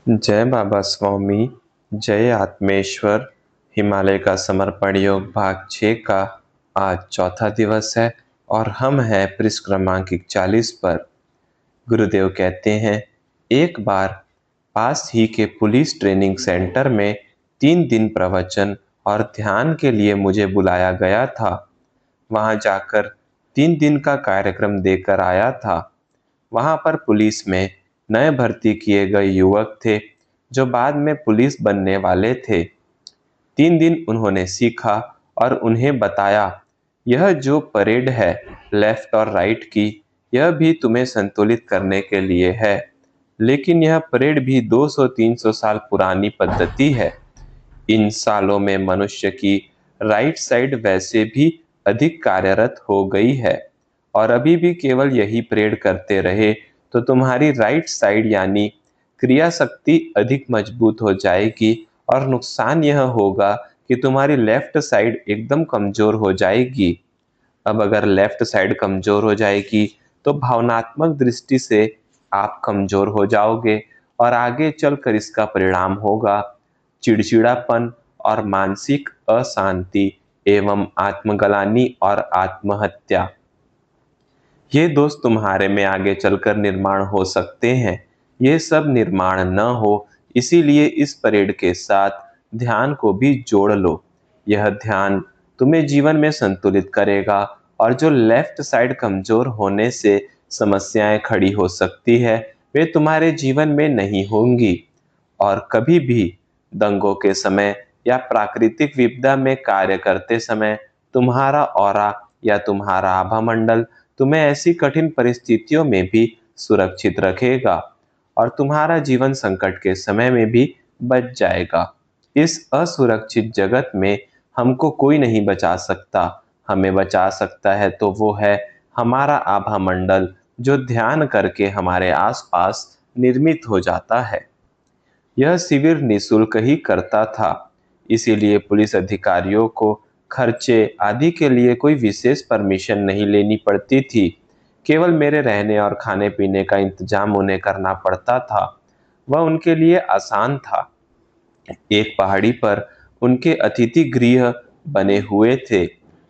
जय बाबा स्वामी, जय आत्मेश्वर। हिमालय का समर्पण योग भाग 6 का आज चौथा दिवस है और हम हैं पृष्ठ क्रमांक 41 पर। गुरुदेव कहते हैं, एक बार पास ही के पुलिस ट्रेनिंग सेंटर में 3 दिन प्रवचन और ध्यान के लिए मुझे बुलाया गया था। वहां जाकर 3 दिन का कार्यक्रम देकर आया था। वहां पर पुलिस में नए भर्ती किए गए युवक थे जो बाद में पुलिस बनने वाले थे। 3 दिन उन्होंने सीखा और उन्हें बताया, यह जो परेड है लेफ्ट और राइट की, यह भी तुम्हें संतुलित करने के लिए है, लेकिन यह परेड भी 200-300 साल पुरानी पद्धति है। इन सालों में मनुष्य की राइट साइड वैसे भी अधिक कार्यरत हो गई है और अभी भी केवल यही परेड करते रहे तो तुम्हारी राइट साइड यानी क्रिया शक्ति अधिक मजबूत हो जाएगी और नुकसान यह होगा कि तुम्हारी लेफ्ट साइड एकदम कमजोर हो जाएगी। अब अगर लेफ्ट साइड कमजोर हो जाएगी तो भावनात्मक दृष्टि से आप कमजोर हो जाओगे और आगे चलकर इसका परिणाम होगा चिड़चिड़ापन और मानसिक अशांति एवं आत्मग्लानि और आत्महत्या। ये दोष तुम्हारे में आगे चलकर निर्माण हो सकते हैं। ये सब निर्माण न हो, इसीलिए इस परेड के साथ ध्यान को भी जोड़ लो। यह ध्यान तुम्हें जीवन में संतुलित करेगा और जो लेफ्ट साइड कमजोर होने से समस्याएं खड़ी हो सकती है वे तुम्हारे जीवन में नहीं होंगी। और कभी भी दंगों के समय या प्राकृतिक विपदा में कार्य करते समय तुम्हारा ऑरा या तुम्हारा आभा मंडल तुम्हें ऐसी कठिन परिस्थितियों में भी सुरक्षित रखेगा और तुम्हारा जीवन संकट के समय में भी बच जाएगा। इस असुरक्षित जगत में हमको कोई नहीं बचा सकता। हमें बचा सकता है तो वो है हमारा आभा मंडल, जो ध्यान करके हमारे आसपास निर्मित हो जाता है। यह शिविर निःशुल्क ही करता था, इसीलिए पुलिस अधिकारियों को खर्चे आदि के लिए कोई विशेष परमिशन नहीं लेनी पड़ती थी। केवल मेरे रहने और खाने पीने का इंतजाम उन्हें करना पड़ता था। वह उनके लिए आसान था। एक पहाड़ी पर उनके अतिथि गृह बने हुए थे।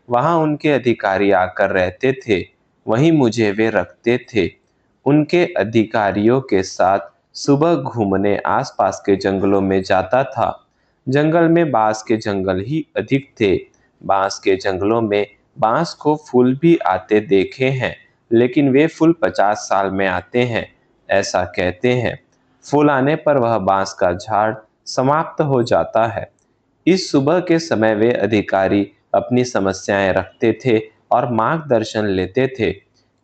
वहां उनके अधिकारी आकर रहते थे, वहीं मुझे वे रखते थे। उनके अधिकारियों के साथ सुबह घूमने आसपास के जंगलों में जाता था। जंगल में बांस के जंगल ही अधिक थे। बांस के जंगलों में बांस को फूल भी आते देखे हैं, लेकिन वे फूल 50 साल में आते हैं, ऐसा कहते हैं। फूल आने पर वह बांस का झाड़ समाप्त हो जाता है। इस सुबह के समय वे अधिकारी अपनी समस्याएं रखते थे और मार्गदर्शन लेते थे,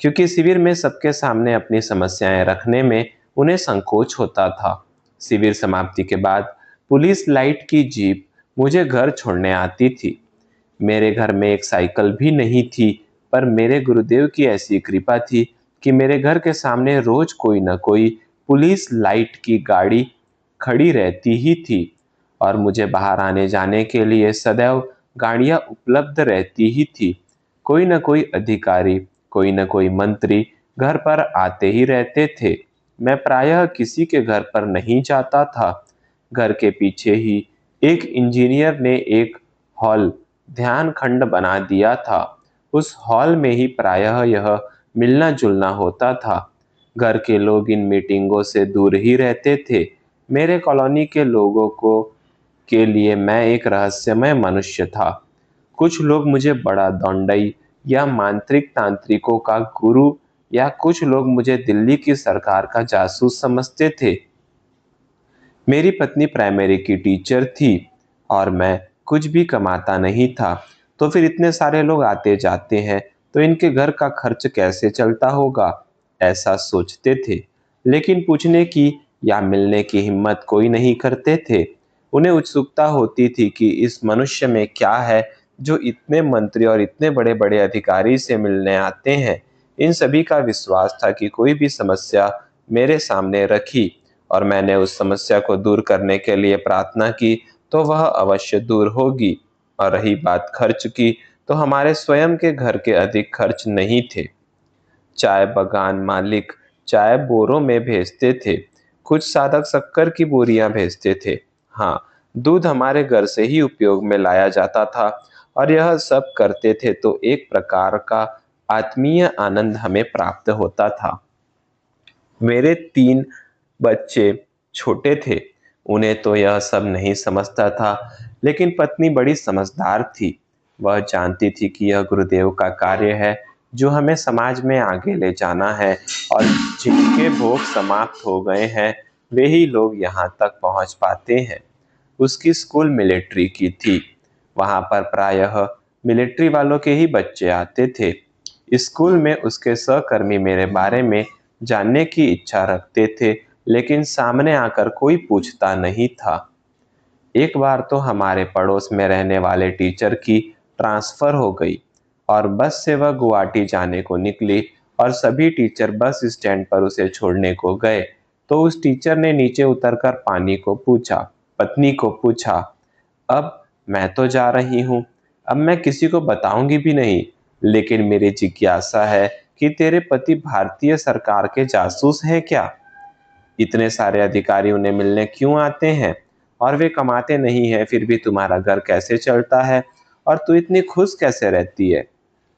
क्योंकि शिविर में सबके सामने अपनी समस्याएं रखने में उन्हें संकोच होता था। शिविर समाप्ति के बाद पुलिस लाइट की जीप मुझे घर छोड़ने आती थी। मेरे घर में एक साइकिल भी नहीं थी, पर मेरे गुरुदेव की ऐसी कृपा थी कि मेरे घर के सामने रोज कोई न कोई पुलिस लाइट की गाड़ी खड़ी रहती ही थी और मुझे बाहर आने जाने के लिए सदैव गाड़ियां उपलब्ध रहती ही थी। कोई न कोई अधिकारी, कोई न कोई मंत्री घर पर आते ही रहते थे। मैं प्रायः किसी के घर पर नहीं जाता था। घर के पीछे ही एक इंजीनियर ने एक हॉल ध्यान खंड बना दिया था। उस हॉल में ही प्रायः यह मिलना जुलना होता था। घर के लोग इन मीटिंगों से दूर ही रहते थे। मेरे कॉलोनी के लोगों को के लिए मैं एक रहस्यमय मनुष्य था। कुछ लोग मुझे बड़ा दौंडई या मांत्रिक तांत्रिकों का गुरु, या कुछ लोग मुझे दिल्ली की सरकार का जासूस समझते थे। मेरी पत्नी प्राइमरी की टीचर थी और मैं कुछ भी कमाता नहीं था। तो फिर इतने सारे लोग आते जाते हैं तो इनके घर का खर्च कैसे चलता होगा, ऐसा सोचते थे। लेकिन पूछने की या मिलने की हिम्मत कोई नहीं करते थे। उन्हें उत्सुकता होती थी कि इस मनुष्य में क्या है जो इतने मंत्री और इतने बड़े बड़े अधिकारी से मिलने आते हैं। इन सभी का विश्वास था कि कोई भी समस्या मेरे सामने रखी और मैंने उस समस्या को दूर करने के लिए प्रार्थना की तो वह अवश्य दूर होगी। और रही बात खर्च की, तो हमारे स्वयं के घर के अधिक खर्च नहीं थे। चाय बगान मालिक चाय बोरों में भेजते थे। कुछ साधक शक्कर की बोरियां भेजते थे। हाँ, दूध हमारे घर से ही उपयोग में लाया जाता था और यह सब करते थे तो एक प्रकार का आत्मीय आनंद हमें प्राप्त होता था। मेरे 3 बच्चे छोटे थे, उन्हें तो यह सब नहीं समझता था, लेकिन पत्नी बड़ी समझदार थी। वह जानती थी कि यह गुरुदेव का कार्य है, जो हमें समाज में आगे ले जाना है और जिनके भोग समाप्त हो गए हैं, वे ही लोग यहाँ तक पहुँच पाते हैं। उसकी स्कूल मिलिट्री की थी। वहाँ पर प्रायः मिलिट्री वालों के ही बच्चे आते थे। स्कूल में उसके सहकर्मी मेरे बारे में जानने की इच्छा रखते थे, लेकिन सामने आकर कोई पूछता नहीं था। एक बार तो हमारे पड़ोस में रहने वाले टीचर की ट्रांसफर हो गई और बस से वह गुवाहाटी जाने को निकली और सभी टीचर बस स्टैंड पर उसे छोड़ने को गए तो उस टीचर ने नीचे उतरकर पत्नी को पूछा, अब मैं तो जा रही हूँ, अब मैं किसी को बताऊंगी भी नहीं, लेकिन मेरी जिज्ञासा है कि तेरे पति भारतीय सरकार के जासूस हैं क्या? इतने सारे अधिकारी उन्हें मिलने क्यों आते हैं और वे कमाते नहीं हैं, फिर भी तुम्हारा घर कैसे चलता है और तू इतनी खुश कैसे रहती है?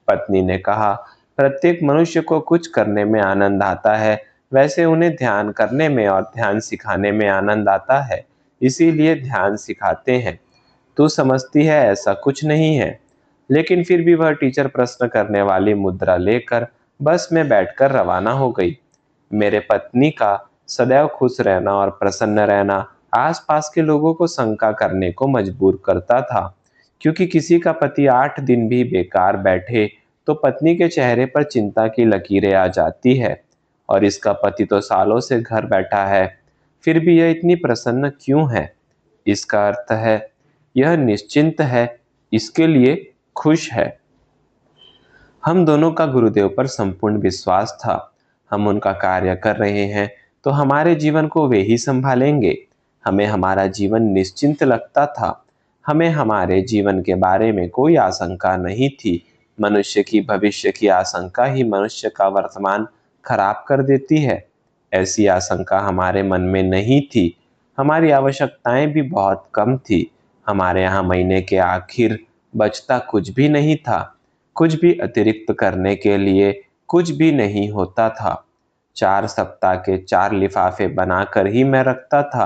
पत्नी ने कहा, प्रत्येक मनुष्य को कुछ करने में आनंद आता है, वैसे उन्हें ध्यान करने में और ध्यान सिखाने में आनंद आता है, इसीलिए ध्यान सिखाते हैं। तू समझती है ऐसा कुछ नहीं है। लेकिन फिर भी वह टीचर प्रश्न करने वाली मुद्रा लेकर बस में बैठकर रवाना हो गई। मेरे पत्नी का सदैव खुश रहना और प्रसन्न रहना आसपास के लोगों को शंका करने को मजबूर करता था, क्योंकि किसी का पति 8 दिन भी बेकार बैठे तो पत्नी के चेहरे पर चिंता की लकीरें आ जाती है, और इसका पति तो सालों से घर बैठा है, फिर भी यह इतनी प्रसन्न क्यों है? इसका अर्थ है यह निश्चिंत है, इसके लिए खुश है। हम दोनों का गुरुदेव पर संपूर्ण विश्वास था। हम उनका कार्य कर रहे हैं तो हमारे जीवन को वे ही संभालेंगे। हमें हमारा जीवन निश्चिंत लगता था। हमें हमारे जीवन के बारे में कोई आशंका नहीं थी। मनुष्य की भविष्य की आशंका ही मनुष्य का वर्तमान खराब कर देती है। ऐसी आशंका हमारे मन में नहीं थी। हमारी आवश्यकताएं भी बहुत कम थी। हमारे यहाँ महीने के आखिर बचता कुछ भी नहीं था। कुछ भी अतिरिक्त करने के लिए कुछ भी नहीं होता था। 4 सप्ताह के 4 लिफाफे बनाकर ही मैं रखता था।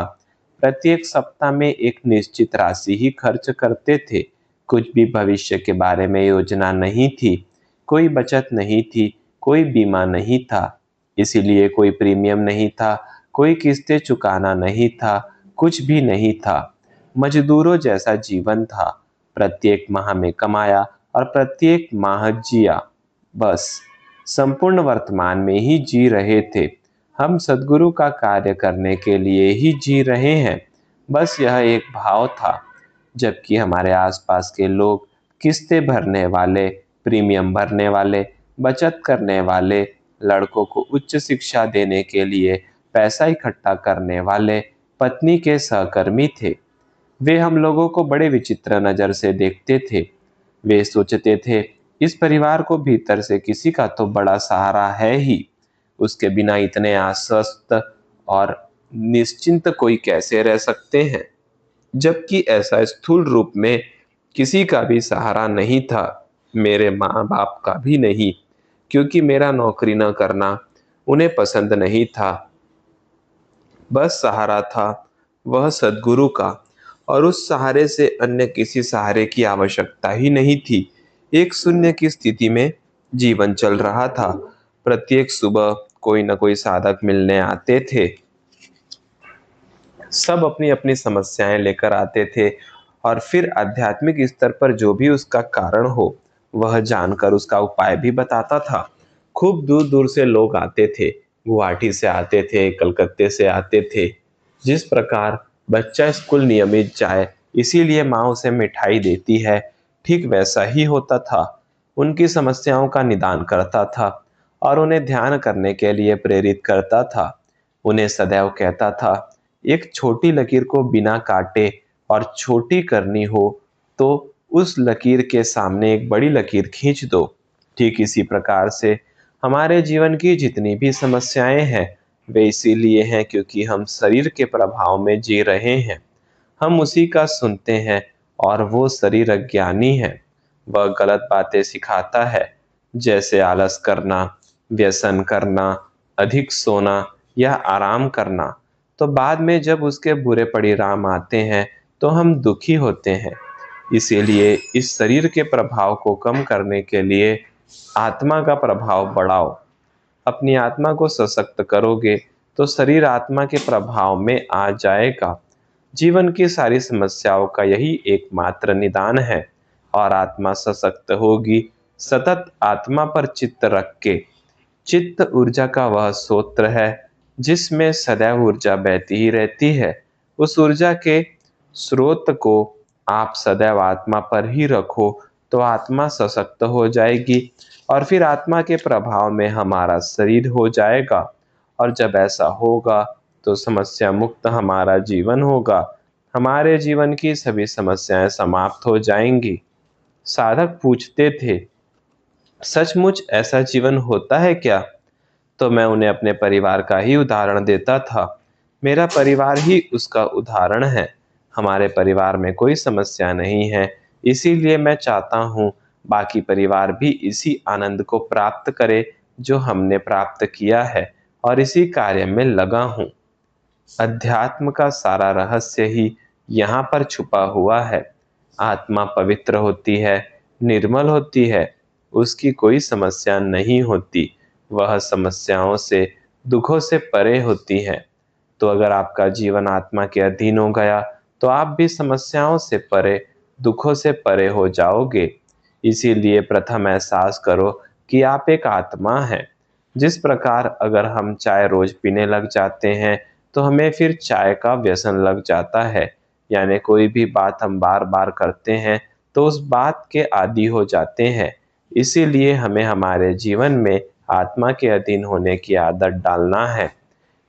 प्रत्येक सप्ताह में एक निश्चित राशि ही खर्च करते थे। कुछ भी भविष्य के बारे में योजना नहीं थी। कोई बचत नहीं थी, कोई बीमा नहीं था, इसीलिए कोई प्रीमियम नहीं था, कोई किस्तें चुकाना नहीं था, कुछ भी नहीं था। मजदूरों जैसा जीवन था। प्रत्येक माह में कमाया और प्रत्येक माह जिया। बस संपूर्ण वर्तमान में ही जी रहे थे। हम सद्गुरु का कार्य करने के लिए ही जी रहे हैं। बस यह एक भाव था। जबकि हमारे आसपास के लोग किस्तें भरने वाले, प्रीमियम भरने वाले, बचत करने वाले, लड़कों को उच्च शिक्षा देने के लिए पैसा इकट्ठा करने वाले पत्नी के सहकर्मी थे। वे हम लोगों को बड़े विचित्र नज़र से देखते थे। वे सोचते थे, इस परिवार को भीतर से किसी का तो बड़ा सहारा है ही, उसके बिना इतने आश्वस्त और निश्चिंत कोई कैसे रह सकते हैं? जबकि ऐसा स्थूल रूप में किसी का भी सहारा नहीं था, मेरे माँ बाप का भी नहीं, क्योंकि मेरा नौकरी न करना उन्हें पसंद नहीं था। बस सहारा था वह सद्गुरु का, और उस सहारे से अन्य किसी सहारे की आवश्यकता ही नहीं थी। एक शून्य की स्थिति में जीवन चल रहा था। प्रत्येक सुबह कोई न कोई साधक मिलने आते थे। सब अपनी अपनी समस्याएं लेकर आते थे और फिर आध्यात्मिक स्तर पर जो भी उसका कारण हो वह जानकर उसका उपाय भी बताता था। खूब दूर दूर से लोग आते थे। गुवाहाटी से आते थे, कलकत्ते से आते थे। जिस प्रकार बच्चा स्कूल नियमित जाए इसीलिए माँ उसे मिठाई देती है, ठीक वैसा ही होता था। उनकी समस्याओं का निदान करता था और उन्हें ध्यान करने के लिए प्रेरित करता था। उन्हें सदैव कहता था, एक छोटी लकीर को बिना काटे और छोटी करनी हो तो उस लकीर के सामने एक बड़ी लकीर खींच दो। ठीक इसी प्रकार से हमारे जीवन की जितनी भी समस्याएं हैं वे इसीलिए हैं क्योंकि हम शरीर के प्रभाव में जी रहे हैं। हम उसी का सुनते हैं और वो शरीर अज्ञानी है। वह गलत बातें सिखाता है, जैसे आलस करना, व्यसन करना, अधिक सोना या आराम करना। तो बाद में जब उसके बुरे परिणाम आते हैं, तो हम दुखी होते हैं। इसीलिए इस शरीर के प्रभाव को कम करने के लिए आत्मा का प्रभाव बढ़ाओ। अपनी आत्मा को सशक्त करोगे तो शरीर आत्मा के प्रभाव में आ जाएगा। जीवन की सारी समस्याओं का यही एकमात्र निदान है। और आत्मा सशक्त होगी सतत आत्मा पर चित्त रख के। चित्त ऊर्जा का वह स्रोत है जिसमें सदैव ऊर्जा बहती ही रहती है। उस ऊर्जा के स्रोत को आप सदैव आत्मा पर ही रखो तो आत्मा सशक्त हो जाएगी और फिर आत्मा के प्रभाव में हमारा शरीर हो जाएगा। और जब ऐसा होगा तो समस्या मुक्त हमारा जीवन होगा। हमारे जीवन की सभी समस्याएं समाप्त हो जाएंगी। साधक पूछते थे, सचमुच ऐसा जीवन होता है क्या? तो मैं उन्हें अपने परिवार का ही उदाहरण देता था। मेरा परिवार ही उसका उदाहरण है। हमारे परिवार में कोई समस्या नहीं है, इसीलिए मैं चाहता हूँ बाकी परिवार भी इसी आनंद को प्राप्त करे जो हमने प्राप्त किया है, और इसी कार्य में लगा हूँ। अध्यात्म का सारा रहस्य ही यहाँ पर छुपा हुआ है। आत्मा पवित्र होती है, निर्मल होती है, उसकी कोई समस्या नहीं होती। वह समस्याओं से, दुखों से परे होती है। तो अगर आपका जीवन आत्मा के अधीन हो गया तो आप भी समस्याओं से परे, दुखों से परे हो जाओगे। इसीलिए प्रथम एहसास करो कि आप एक आत्मा हैं। जिस प्रकार अगर हम चाय रोज पीने लग जाते हैं तो हमें फिर चाय का व्यसन लग जाता है। यानी कोई भी बात हम बार बार करते हैं तो उस बात के आदी हो जाते हैं। इसीलिए हमें हमारे जीवन में आत्मा के अधीन होने की आदत डालना है।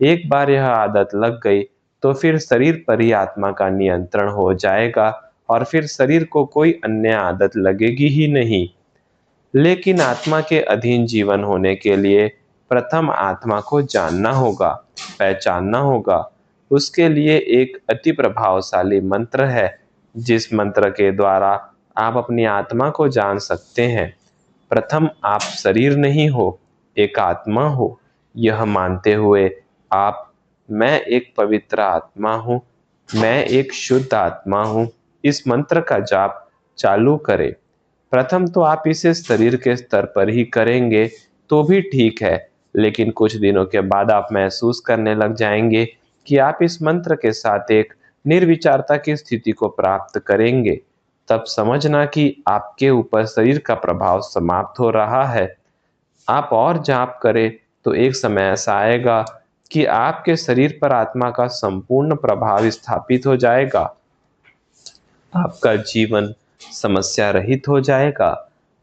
एक बार यह आदत लग गई तो फिर शरीर पर ही आत्मा का नियंत्रण हो जाएगा और फिर शरीर को कोई अन्य आदत लगेगी ही नहीं। लेकिन आत्मा के अधीन जीवन होने के लिए प्रथम आत्मा को जानना होगा, पहचानना होगा। उसके लिए एक अति प्रभावशाली मंत्र है, जिस मंत्र के द्वारा आप अपनी आत्मा को जान सकते हैं। प्रथम आप शरीर नहीं हो, एक आत्मा हो। यह मानते हुए आप, मैं एक पवित्र आत्मा हूँ, मैं एक शुद्ध आत्मा हूँ, इस मंत्र का जाप चालू करें। प्रथम तो आप इसे शरीर के स्तर पर ही करेंगे तो भी ठीक है, लेकिन कुछ दिनों के बाद आप महसूस करने लग जाएंगे कि आप इस मंत्र के साथ एक निर्विचारता की स्थिति को प्राप्त करेंगे। तब समझना कि आपके ऊपर शरीर का प्रभाव समाप्त हो रहा है। आप और जाप करें तो एक समय ऐसा आएगा कि आपके शरीर पर आत्मा का संपूर्ण प्रभाव स्थापित हो जाएगा। आपका जीवन समस्या रहित हो जाएगा।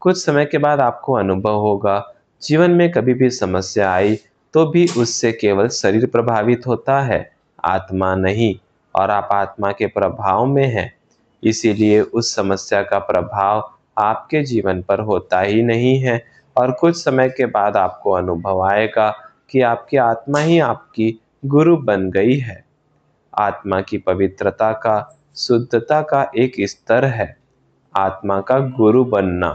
कुछ समय के बाद आपको अनुभव होगा, जीवन में कभी भी समस्या आई तो भी उससे केवल शरीर प्रभावित होता है, आत्मा नहीं। और आप आत्मा के प्रभाव में हैं, इसीलिए उस समस्या का प्रभाव आपके जीवन पर होता ही नहीं है। और कुछ समय के बाद आपको अनुभव आएगा कि आपकी आत्मा ही आपकी गुरु बन गई है। आत्मा की पवित्रता का, शुद्धता का एक स्तर है आत्मा का गुरु बनना।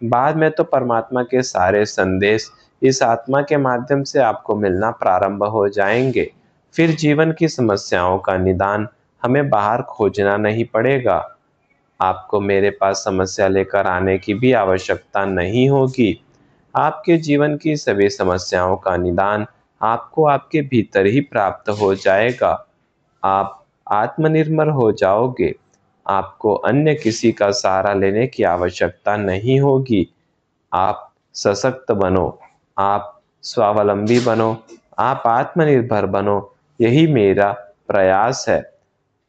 बाद में तो परमात्मा के सारे संदेश इस आत्मा के माध्यम से आपको मिलना प्रारंभ हो जाएंगे। फिर जीवन की समस्याओं का निदान हमें बाहर खोजना नहीं पड़ेगा। आपको मेरे पास समस्या लेकर आने की भी आवश्यकता नहीं होगी। आपके जीवन की सभी समस्याओं का निदान आपको आपके भीतर ही प्राप्त हो जाएगा। आप आत्मनिर्भर हो जाओगे। आपको अन्य किसी का सहारा लेने की आवश्यकता नहीं होगी। आप सशक्त बनो, आप स्वावलंबी बनो, आप आत्मनिर्भर बनो। यही मेरा प्रयास है।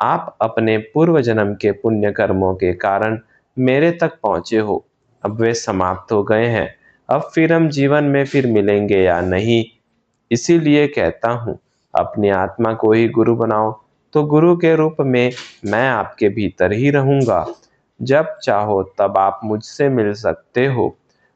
आप अपने पूर्व जन्म के पुण्य कर्मों के कारण मेरे तक पहुँचे हो। अब वे समाप्त हो गए हैं। अब फिर हम जीवन में फिर मिलेंगे या नहीं, इसीलिए कहता हूँ, अपनी आत्मा को ही गुरु बनाओ। तो गुरु के रूप में मैं आपके भीतर ही रहूँगा। जब चाहो तब आप मुझसे मिल सकते हो।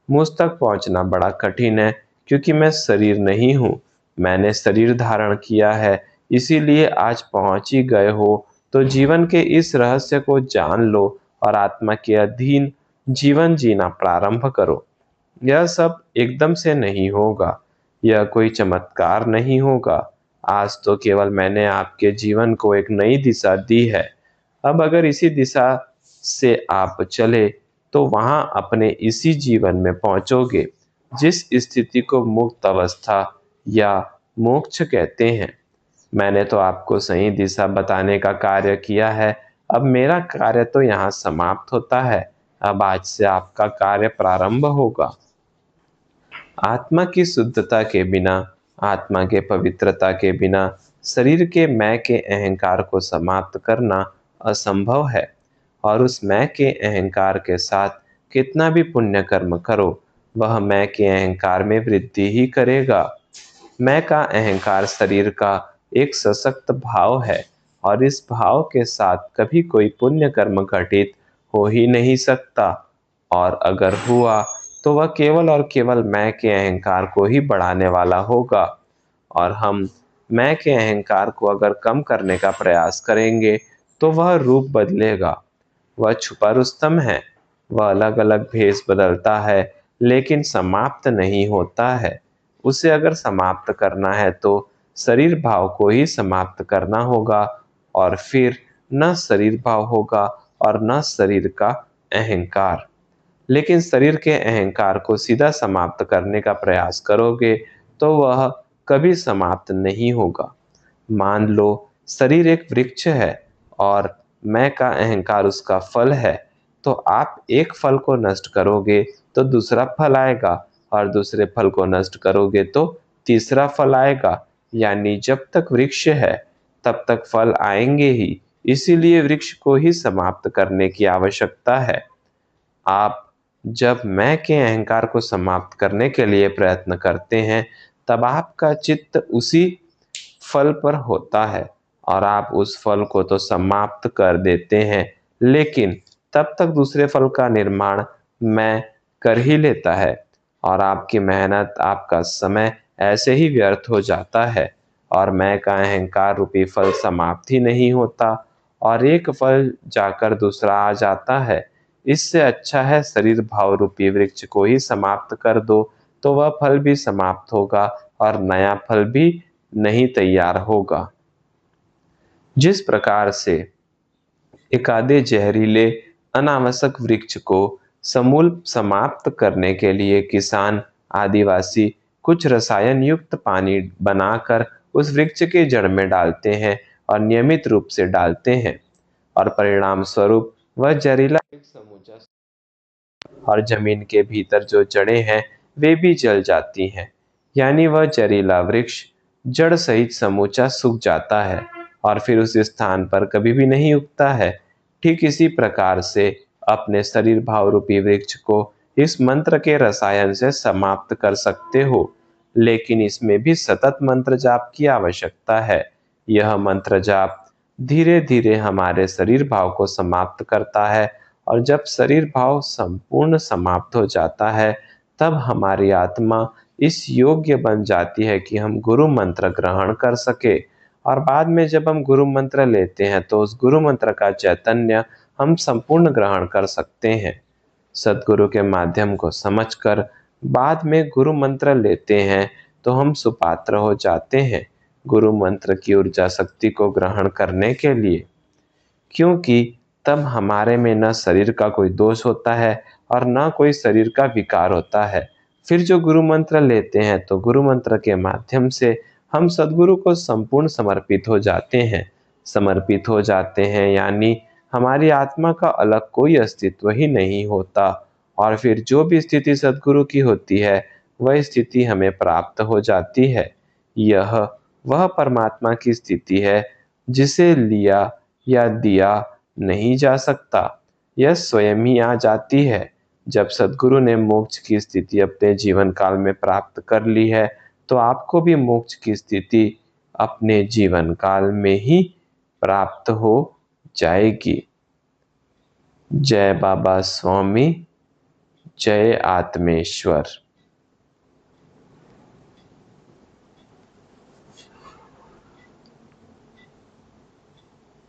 मुझ तक पहुँचना बड़ा कठिन है क्योंकि मैं शरीर नहीं हूँ। मैंने शरीर धारण किया है, इसीलिए आज पहुंच ही गए हो, तो जीवन के इस रहस्य को जान लो और आत्मा के अधीन जीवन जीना प्रारंभ करो। यह सब एकदम से नहीं होगा, यह कोई चमत्कार नहीं होगा। आज तो केवल मैंने आपके जीवन को एक नई दिशा दी है। अब अगर इसी दिशा से आप चले, तो वहां अपने इसी जीवन में पहुंचोगे, जिस स्थिति को मुक्त अवस्था या मोक्ष कहते हैं। मैंने तो आपको सही दिशा बताने का कार्य किया है। अब मेरा कार्य तो यहाँ समाप्त होता है। अब आज से आपका कार्य प्रारंभ होगा। आत्मा की शुद्धता के बिना, आत्मा के पवित्रता के बिना शरीर के मैं के अहंकार को समाप्त करना असंभव है। और उस मैं के अहंकार के साथ कितना भी पुण्य कर्म करो, वह मैं के अहंकार में वृद्धि ही करेगा। मैं का अहंकार शरीर का एक सशक्त भाव है और इस भाव के साथ कभी कोई पुण्य कर्म घटित हो ही नहीं सकता। और अगर हुआ तो वह केवल और केवल मैं के अहंकार को ही बढ़ाने वाला होगा। और हम मैं के अहंकार को अगर कम करने का प्रयास करेंगे तो वह रूप बदलेगा। वह छुपा रुस्तम है, वह अलग अलग भेष बदलता है लेकिन समाप्त नहीं होता है। उसे अगर समाप्त करना है तो शरीर भाव को ही समाप्त करना होगा, और फिर न शरीर भाव होगा और न शरीर का अहंकार। लेकिन शरीर के अहंकार को सीधा समाप्त करने का प्रयास करोगे तो वह कभी समाप्त नहीं होगा। मान लो शरीर एक वृक्ष है और मैं का अहंकार उसका फल है, तो आप एक फल को नष्ट करोगे तो दूसरा फल आएगा, और दूसरे फल को नष्ट करोगे तो तीसरा फल आएगा। यानी जब तक वृक्ष है तब तक फल आएंगे ही। इसीलिए वृक्ष को ही समाप्त करने की आवश्यकता है। आप जब मैं के अहंकार को समाप्त करने के लिए प्रयत्न करते हैं, तब आपका चित्त उसी फल पर होता है और आप उस फल को तो समाप्त कर देते हैं, लेकिन तब तक दूसरे फल का निर्माण मैं कर ही लेता है और आपकी मेहनत, आपका समय ऐसे ही व्यर्थ हो जाता है और मैं का अहंकार रूपी फल समाप्त ही नहीं होता और एक फल जाकर दूसरा आ जाता है। इससे अच्छा है शरीर भाव रूपी वृक्ष को ही समाप्त कर दो, तो वह फल भी समाप्त होगा और नया फल भी नहीं तैयार होगा। जिस प्रकार से एकादे जहरीले अनावश्यक वृक्ष को समूल समाप्त करने के लिए किसान आदिवासी कुछ रसायन युक्त पानी बनाकर उस वृक्ष के जड़ में डालते हैं और नियमित रूप से डालते हैं, और परिणाम स्वरूप वह जहरीला एक समूचा और जमीन के भीतर जो जड़ें हैं वे भी जल जाती हैं। यानी वह जहरीला वृक्ष जड़ सहित समूचा सूख जाता है और फिर उस स्थान पर कभी भी नहीं उगता है। ठीक इसी प्रकार से अपने शरीर भाव रूपी वृक्ष को इस मंत्र के रसायन से समाप्त कर सकते हो, लेकिन इसमें भी सतत मंत्र जाप की आवश्यकता है। यह मंत्र जाप धीरे धीरे हमारे शरीर भाव को समाप्त करता है, और जब शरीर भाव संपूर्ण समाप्त हो जाता है तब हमारी आत्मा इस योग्य बन जाती है कि हम गुरु मंत्र ग्रहण कर सके। और बाद में जब हम गुरु मंत्र लेते हैं तो उस गुरु मंत्र का चैतन्य हम संपूर्ण ग्रहण कर सकते हैं। सद्गुरु के माध्यम को समझकर बाद में गुरु मंत्र लेते हैं तो हम सुपात्र हो जाते हैं गुरु मंत्र की ऊर्जा शक्ति को ग्रहण करने के लिए, क्योंकि तब हमारे में न शरीर का कोई दोष होता है और न कोई शरीर का विकार होता है। फिर जो गुरु मंत्र लेते हैं तो गुरु मंत्र के माध्यम से हम सद्गुरु को संपूर्ण समर्पित हो जाते हैं। समर्पित हो जाते हैं यानी हमारी आत्मा का अलग कोई अस्तित्व ही नहीं होता, और फिर जो भी स्थिति सद्गुरु की होती है वह स्थिति हमें प्राप्त हो जाती है। यह वह परमात्मा की स्थिति है जिसे लिया या दिया नहीं जा सकता, यह स्वयं ही आ जाती है। जब सद्गुरु ने मोक्ष की स्थिति अपने जीवन काल में प्राप्त कर ली है तो आपको भी मोक्ष की स्थिति अपने जीवन काल में ही प्राप्त हो जाएगी। जय बाबा स्वामी, जय आत्मेश्वर।